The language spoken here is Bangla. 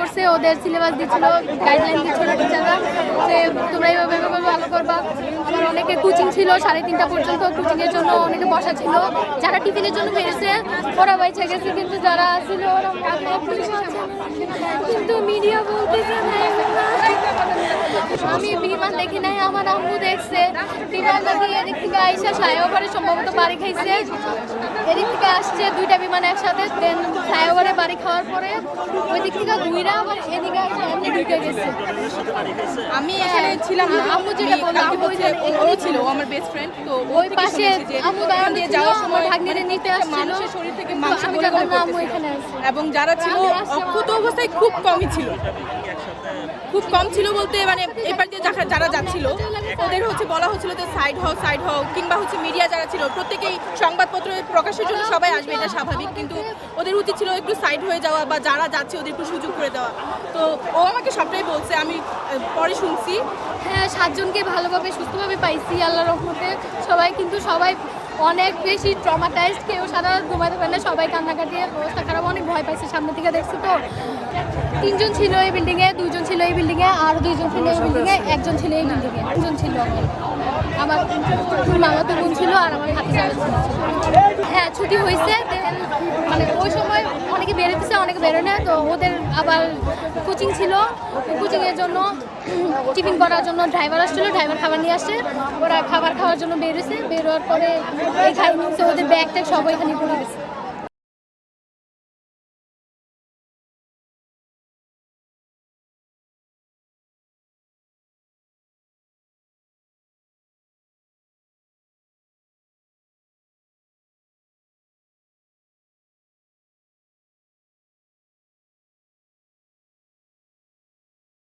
করছে, ওদের সিলেবাস দিচ্ছিল, গাইডলাইন দিচ্ছিল টিচাররা যে তোমরা এইভাবে ভালো করবা। আবার অনেকে কোচিং ছিল 3:30 পর্যন্ত, কোচিংয়ের জন্য অনেকে বসা ছিল। যারা টিফিনের জন্য বেরিয়েছে ওরা বাইচা গেছে, কিন্তু যারা ছিল ওরা কিন্তু মিডিয়া বলতেছে আমি বিমান দেখি নাই, আমার আম্মু দেখছে। বিমান নাকি এদিক থেকে আইসা ফ্লাইওভারে সম্ভবত বাড়ি খাইছে, এদিক থেকে আসছে 2টা বিমান একসাথে, দেন ফ্লাইওভারে বাড়ি খাওয়ার পরে ওই দিক থেকে ঘুরে আবার এদিকে এমনি ঢুকে গেছে। আমি এখানে ছিলাম না, আম্মু যেটা বললো ও ছিল আমার বেস্ট ফ্রেন্ড, তো ওই পাশে আম্মু দাঁড়ান দিয়ে যাওয়ার সময় ভাগ্নিদের নিতে আসছিল, মানুষের শরীর থেকে মাংস আমি গলে জানতাম গলে না আম্মু পড়তেছে। এখানে আছে। এবং যারা ছিল অক্ষত অবস্থায় খুব কমই ছিল, খুব কম ছিল বলতে মানে এবার দিয়ে যারা যাচ্ছিল ওদের হচ্ছে বলা হচ্ছিল যে সাইড হও কিংবা হচ্ছে মিডিয়া যারা ছিল প্রত্যেকেই সংবাদপত্র প্রকাশের জন্য সবাই আসবে, এটা স্বাভাবিক, কিন্তু ওদের উচিত ছিল একটু সাইড হয়ে যাওয়া বা যারা যাচ্ছে ওদের একটু সুযোগ করে দেওয়া। তো ও আমাকে সবটাই বলছে, আমি পরে শুনছি। হ্যাঁ, 7 জনকে ভালোভাবে সুস্থভাবে পাইছি আল্লাহর রহমতে। সবাই অনেক বেশি ট্রমাটাইজড, কেউ সারা রাত ঘুমাতে পারে না, সবাই কান্নাকাটি, অবস্থা খারাপ, অনেক ভয় পাইছে। সামনে থেকে দেখছি তো 3 জন ছিল এই বিল্ডিংয়ে, 2 জন ছিল এই বিল্ডিংয়ে, আর 2 জন ছিল এই বিল্ডিংয়ে, 1 জন ছিল এই বিল্ডিংয়ে, 3 জন ছিল। আমার মামাতো বোন ছিল আর আমার ভাতিজা ছিল। হ্যাঁ, ছুটি হয়েছে, মানে ওই সময় অনেকে বেরোতেছে অনেকে বেরোয় না, তো ওদের আবার কোচিং ছিল, কোচিংয়ের জন্য টিফিন করার জন্য ড্রাইভার আসছিল, ড্রাইভার খাবার নিয়ে আসছে, ওরা খাবার খাওয়ার জন্য বেরোছে, বেরোয়ার পরে এই খাই নিচ্ছে, ওদের ব্যাগ ট্যাগ সব এখানে পড়ে গেছে।